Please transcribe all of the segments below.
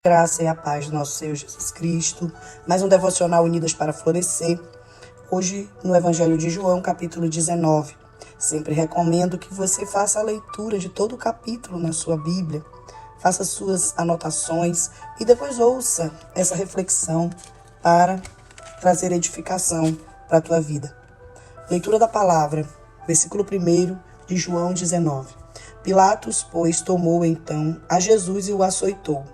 Graça e a paz do nosso Senhor Jesus Cristo. Mais um devocional Unidas para Florescer. Hoje no Evangelho de João, capítulo 19. Sempre recomendo que você faça a leitura de todo o capítulo na sua Bíblia. Faça suas anotações e depois ouça essa reflexão para trazer edificação para a tua vida. Leitura da palavra, versículo 1 de João 19. Pilatos, pois, tomou então a Jesus e o açoitou.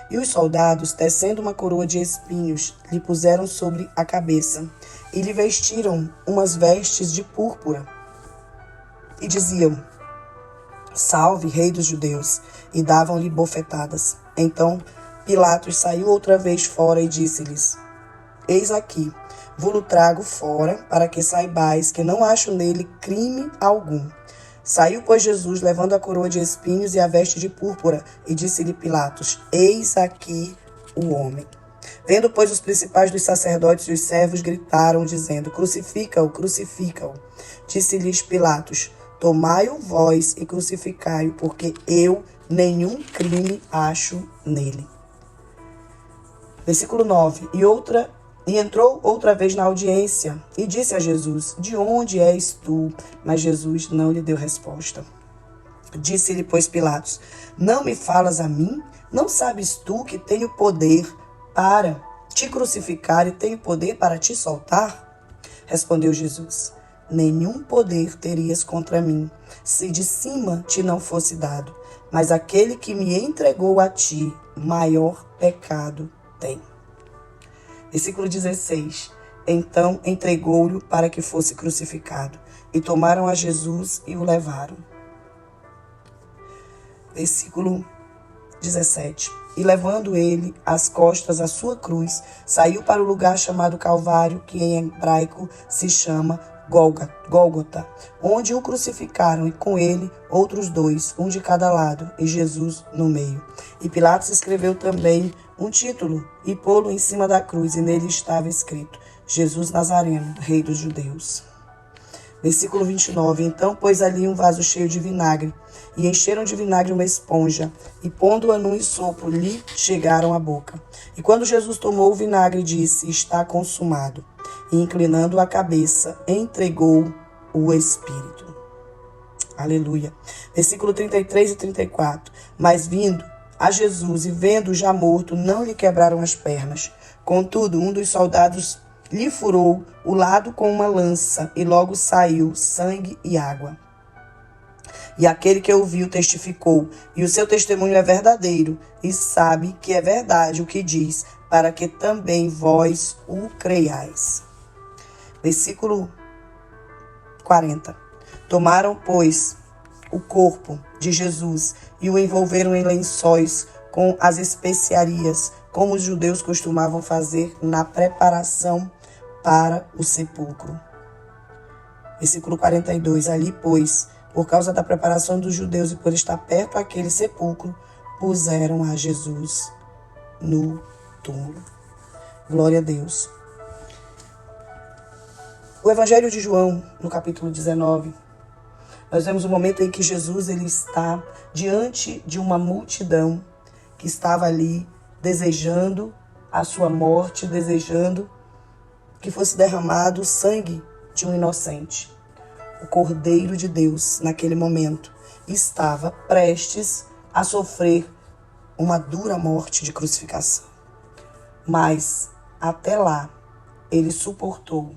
E os soldados, tecendo uma coroa de espinhos, lhe puseram sobre a cabeça e lhe vestiram umas vestes de púrpura. E diziam: Salve, Rei dos Judeus! E davam-lhe bofetadas. Então Pilatos saiu outra vez fora e disse-lhes: Eis aqui, vou-lo trago fora, para que saibais que não acho nele crime algum. Saiu, pois, Jesus, levando a coroa de espinhos e a veste de púrpura, e disse-lhe Pilatos: Eis aqui o homem. Vendo, pois, os principais dos sacerdotes e os servos gritaram, dizendo: Crucifica-o, crucifica-o. Disse-lhes Pilatos: Tomai-o vós e crucificai-o, porque eu nenhum crime acho nele. Versículo 9. E entrou outra vez na audiência e disse a Jesus: De onde és tu? Mas Jesus não lhe deu resposta. Disse-lhe, pois, Pilatos: Não me falas a mim? Não sabes tu que tenho poder para te crucificar e tenho poder para te soltar? Respondeu Jesus: Nenhum poder terias contra mim, se de cima te não fosse dado. Mas aquele que me entregou a ti, maior pecado tem. Versículo 16. Então entregou-lhe para que fosse crucificado. E tomaram a Jesus e o levaram. Versículo 17. E levando ele às costas a sua cruz, saiu para o lugar chamado Calvário, que em hebraico se chama Gólgota, onde o crucificaram, e com ele outros dois, um de cada lado, e Jesus no meio. E Pilatos escreveu também um título e pô-lo em cima da cruz, e nele estava escrito: Jesus Nazareno, Rei dos Judeus. Versículo 29. Então pôs ali um vaso cheio de vinagre, e encheram de vinagre uma esponja, e pondo-a num sopro, lhe chegaram à boca. E quando Jesus tomou o vinagre, disse: Está consumado. E inclinando a cabeça, entregou o Espírito. Aleluia. Versículo 33 e 34. Mas vindo a Jesus e vendo já morto, não lhe quebraram as pernas. Contudo, um dos soldados lhe furou o lado com uma lança, e logo saiu sangue e água. E aquele que o viu testificou, e o seu testemunho é verdadeiro, e sabe que é verdade o que diz, para que também vós o creiais. Versículo 40. Tomaram, pois, o corpo de Jesus e o envolveram em lençóis com as especiarias, como os judeus costumavam fazer na preparação para o sepulcro. Versículo 42. Ali, pois, por causa da preparação dos judeus e por estar perto aquele sepulcro, puseram a Jesus no túmulo. Glória a Deus. O Evangelho de João, no capítulo 19, nós vemos o momento em que Jesus ele está diante de uma multidão que estava ali desejando a sua morte, desejando que fosse derramado o sangue de um inocente. O Cordeiro de Deus, naquele momento, estava prestes a sofrer uma dura morte de crucificação. Mas, até lá, ele suportou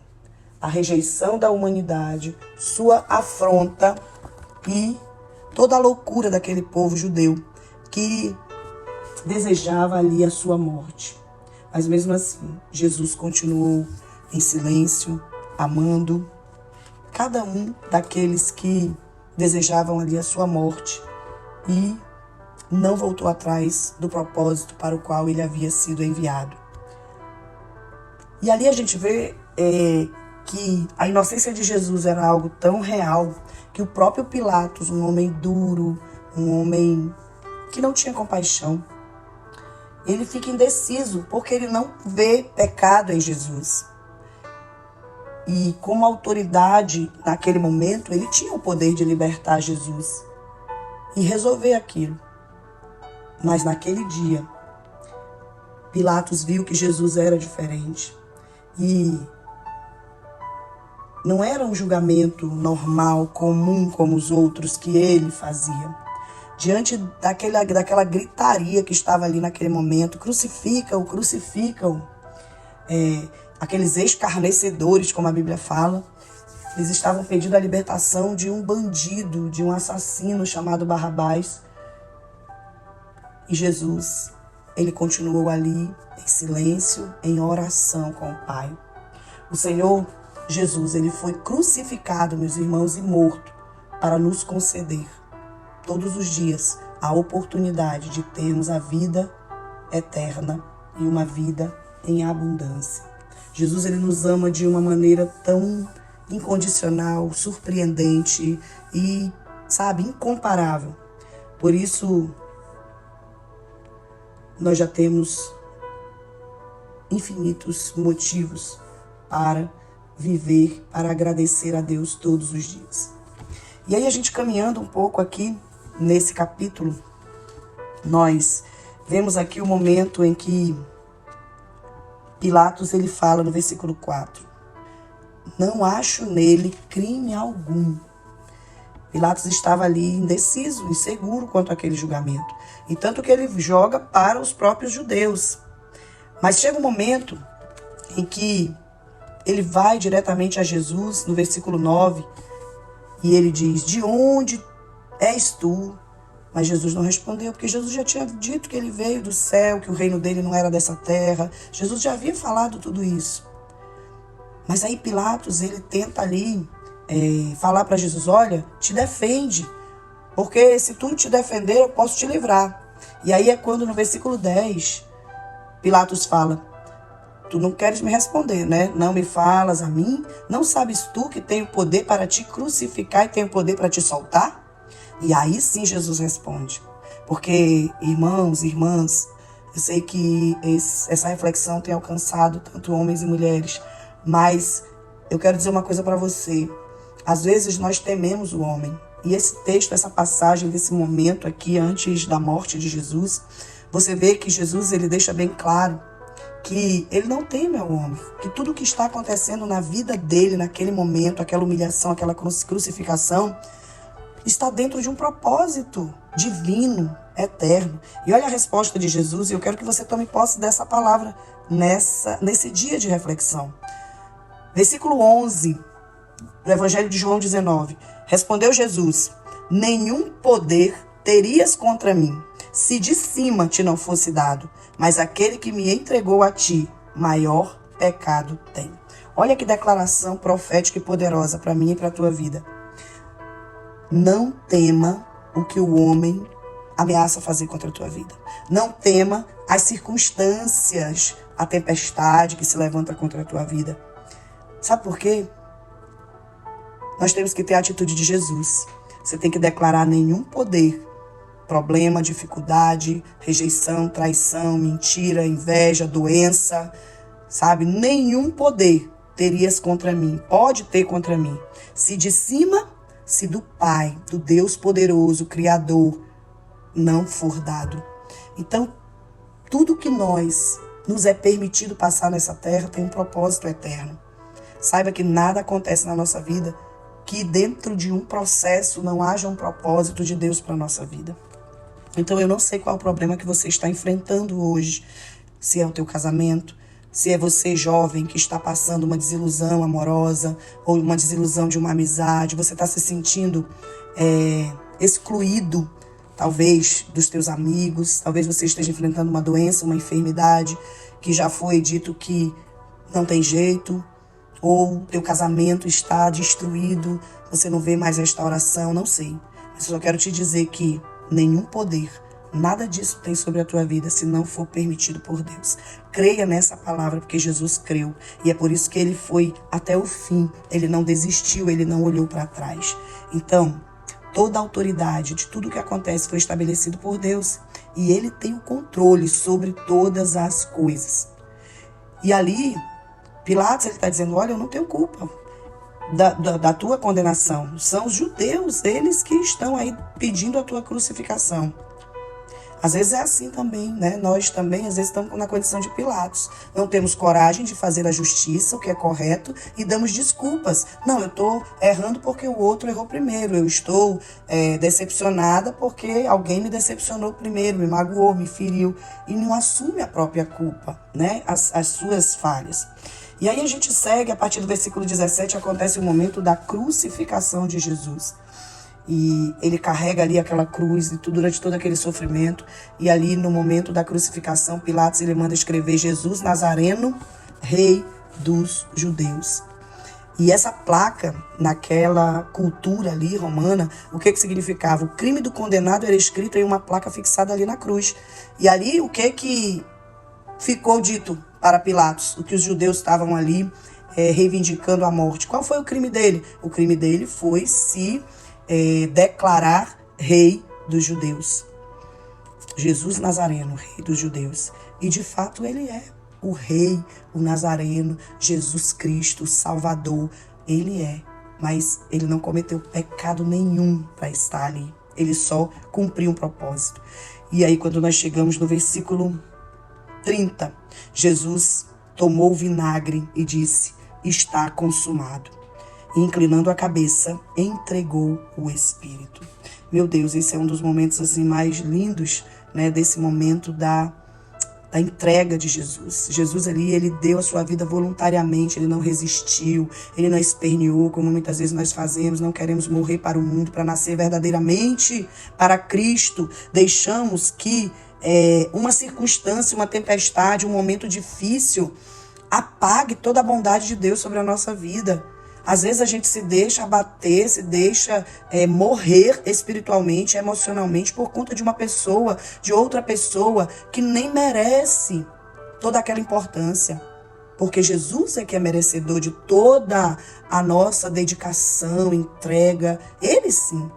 a rejeição da humanidade, sua afronta e toda a loucura daquele povo judeu que desejava ali a sua morte. Mas mesmo assim, Jesus continuou em silêncio, amando cada um daqueles que desejavam ali a sua morte e não voltou atrás do propósito para o qual ele havia sido enviado. E ali a gente vê que a inocência de Jesus era algo tão real que o próprio Pilatos, um homem duro, um homem que não tinha compaixão, ele fica indeciso porque ele não vê pecado em Jesus. E como autoridade naquele momento, ele tinha o poder de libertar Jesus e resolver aquilo. Mas naquele dia, Pilatos viu que Jesus era diferente. E não era um julgamento normal, comum como os outros que ele fazia. Diante daquela gritaria que estava ali naquele momento, crucifica-o, crucifica-o. Aqueles escarnecedores, como a Bíblia fala, eles estavam pedindo a libertação de um bandido, de um assassino chamado Barrabás. E Jesus, ele continuou ali em silêncio, em oração com o Pai. O Senhor Jesus, ele foi crucificado, meus irmãos, e morto para nos conceder todos os dias a oportunidade de termos a vida eterna e uma vida em abundância. Jesus, ele nos ama de uma maneira tão incondicional, surpreendente e, incomparável. Por isso, nós já temos infinitos motivos para viver, para agradecer a Deus todos os dias. E aí a gente caminhando um pouco aqui nesse capítulo, nós vemos aqui o momento em que Pilatos ele fala no versículo 4: não acho nele crime algum. Pilatos estava ali indeciso, inseguro quanto àquele julgamento. E tanto que ele joga para os próprios judeus. Mas chega um momento em que ele vai diretamente a Jesus, no versículo 9, e ele diz: de onde és tu? Mas Jesus não respondeu, porque Jesus já tinha dito que ele veio do céu, que o reino dele não era dessa terra. Jesus já havia falado tudo isso. Mas aí Pilatos, ele tenta ali falar para Jesus: olha, te defende, porque se tu te defender, eu posso te livrar. E aí é quando no versículo 10, Pilatos fala: tu não queres me responder, né? Não me falas a mim? Não sabes tu que tenho poder para te crucificar e tenho poder para te soltar? E aí sim Jesus responde. Porque, irmãos, irmãs, eu sei que essa reflexão tem alcançado tanto homens e mulheres, mas eu quero dizer uma coisa para você. Às vezes nós tememos o homem. E esse texto, essa passagem desse momento aqui, antes da morte de Jesus, você vê que Jesus ele deixa bem claro que ele não teme ao homem, que tudo o que está acontecendo na vida dele naquele momento, aquela humilhação, aquela crucificação, está dentro de um propósito divino, eterno. E olha a resposta de Jesus, e eu quero que você tome posse dessa palavra nesse dia de reflexão. Versículo 11 do Evangelho de João 19. Respondeu Jesus: nenhum poder terias contra mim, se de cima te não fosse dado, mas aquele que me entregou a ti, maior pecado tem. Olha que declaração profética e poderosa para mim e para a tua vida. Não tema o que o homem ameaça fazer contra a tua vida. Não tema as circunstâncias, a tempestade que se levanta contra a tua vida. Sabe por quê? Nós temos que ter a atitude de Jesus. Você tem que declarar: nenhum poder, problema, dificuldade, rejeição, traição, mentira, inveja, doença, nenhum poder terias contra mim, pode ter contra mim, se de cima, se do Pai, do Deus poderoso, Criador, não for dado. Então, tudo que nos é permitido passar nessa terra tem um propósito eterno. Saiba que nada acontece na nossa vida que dentro de um processo não haja um propósito de Deus para a nossa vida. Então eu não sei qual é o problema que você está enfrentando hoje. Se é o teu casamento, se é você jovem que está passando uma desilusão amorosa ou uma desilusão de uma amizade, você está se sentindo excluído, talvez, dos teus amigos, talvez você esteja enfrentando uma doença, uma enfermidade que já foi dito que não tem jeito, ou teu casamento está destruído, você não vê mais restauração, não sei. Mas eu só quero te dizer que nenhum poder, nada disso tem sobre a tua vida se não for permitido por Deus. Creia nessa palavra, porque Jesus creu. E é por isso que ele foi até o fim. Ele não desistiu, ele não olhou para trás. Então, toda a autoridade de tudo que acontece foi estabelecido por Deus. E ele tem o controle sobre todas as coisas. E ali, Pilatos está dizendo: olha, eu não tenho culpa da tua condenação. São os judeus, eles que estão aí pedindo a tua crucificação. Às vezes é assim também, né? Nós também, às vezes, estamos na condição de Pilatos. Não temos coragem de fazer a justiça, o que é correto, e damos desculpas. Não, eu estou errando porque o outro errou primeiro. Eu estou decepcionada porque alguém me decepcionou primeiro, me magoou, me feriu. E não assume a própria culpa, né? As suas falhas. E aí a gente segue, a partir do versículo 17, acontece o momento da crucificação de Jesus. E ele carrega ali aquela cruz durante todo aquele sofrimento. E ali no momento da crucificação, Pilatos ele manda escrever Jesus Nazareno, Rei dos Judeus. E essa placa, naquela cultura ali romana, o que significava? O crime do condenado era escrito em uma placa fixada ali na cruz. E ali o que ficou dito para Pilatos? O que os judeus estavam ali reivindicando a morte. Qual foi o crime dele? O crime dele foi se declarar rei dos judeus. Jesus Nazareno, rei dos judeus. E de fato ele é o rei, o Nazareno, Jesus Cristo, o Salvador. Ele é, mas ele não cometeu pecado nenhum para estar ali. Ele só cumpriu um propósito. E aí quando nós chegamos no versículo 30, Jesus tomou o vinagre e disse: está consumado. E inclinando a cabeça, entregou o Espírito. Meu Deus, esse é um dos momentos assim mais lindos, né, desse momento da entrega de Jesus. Jesus ali, ele deu a sua vida voluntariamente, ele não resistiu, ele não esperneou, como muitas vezes nós fazemos, não queremos morrer para o mundo, para nascer verdadeiramente para Cristo. Deixamos que uma circunstância, uma tempestade, um momento difícil apague toda a bondade de Deus sobre a nossa vida. Às vezes a gente se deixa abater, se deixa morrer espiritualmente, emocionalmente, por conta de uma pessoa, de outra pessoa, que nem merece toda aquela importância. Porque Jesus é que é merecedor de toda a nossa dedicação, entrega. Ele sim.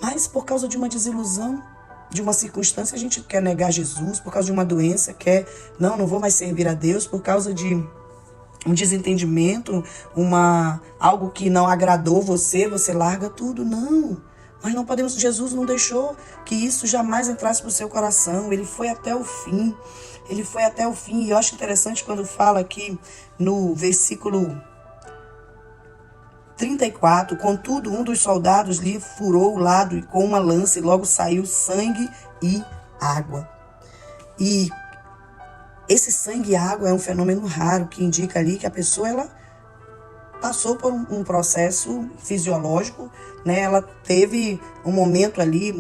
Mas por causa de uma desilusão, de uma circunstância, a gente quer negar Jesus. Por causa de uma doença, quer, não vou mais servir a Deus. Por causa de um desentendimento, algo que não agradou você larga tudo. Não, nós não podemos. Jesus não deixou que isso jamais entrasse no seu coração. Ele foi até o fim. Ele foi até o fim. E eu acho interessante quando fala aqui no versículo 34, contudo, um dos soldados lhe furou o lado com uma lança e logo saiu sangue e água. E esse sangue e água é um fenômeno raro que indica ali que a pessoa ela passou por um processo fisiológico, né? Ela teve um momento ali,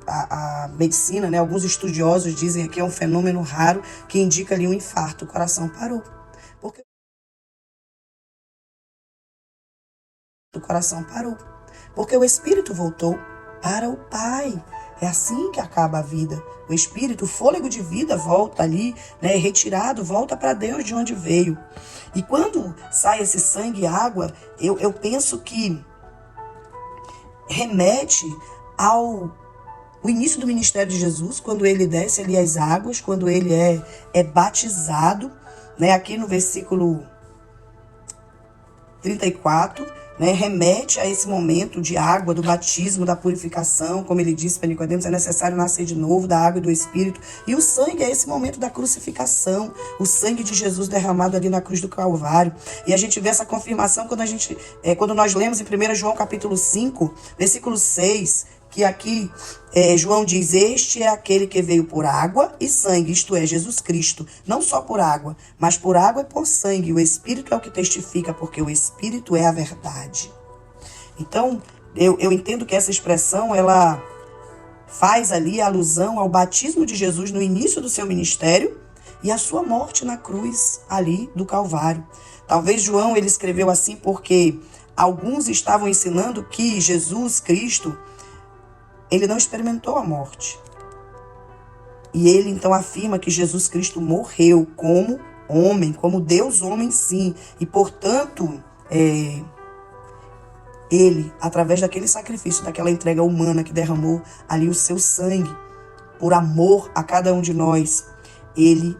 a medicina, né? Alguns estudiosos dizem que é um fenômeno raro que indica ali um infarto, o coração parou. Porque o espírito voltou para o Pai. É assim que acaba a vida. O espírito, o fôlego de vida volta ali, né, retirado, volta para Deus de onde veio. E quando sai esse sangue e água, eu penso que remete ao início do ministério de Jesus, quando ele desce ali as águas, quando ele é batizado, né, aqui no versículo 34, né, remete a esse momento de água, do batismo, da purificação. Como ele disse para Nicodemos, é necessário nascer de novo da água e do Espírito. E o sangue é esse momento da crucificação, o sangue de Jesus derramado ali na cruz do Calvário. E a gente vê essa confirmação quando nós lemos em 1 João capítulo 5, versículo 6, que aqui João diz: este é aquele que veio por água e sangue, isto é, Jesus Cristo, não só por água, mas por água e por sangue. O Espírito é o que testifica, porque o Espírito é a verdade. Então, eu entendo que essa expressão, ela faz ali alusão ao batismo de Jesus no início do seu ministério e a sua morte na cruz ali do Calvário. Talvez João ele escreveu assim porque alguns estavam ensinando que Jesus Cristo ele não experimentou a morte. E ele então afirma que Jesus Cristo morreu como homem, como Deus homem sim. E portanto, ele, através daquele sacrifício, daquela entrega humana que derramou ali o seu sangue, por amor a cada um de nós, ele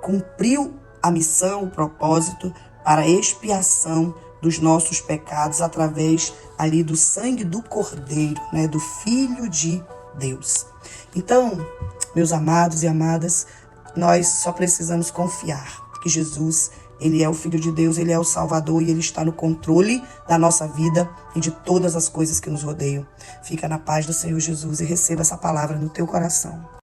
cumpriu a missão, o propósito para a expiação dos nossos pecados através ali do sangue do Cordeiro, né, do Filho de Deus. Então, meus amados e amadas, nós só precisamos confiar que Jesus, Ele é o Filho de Deus, Ele é o Salvador e Ele está no controle da nossa vida e de todas as coisas que nos rodeiam. Fica na paz do Senhor Jesus e receba essa palavra no teu coração.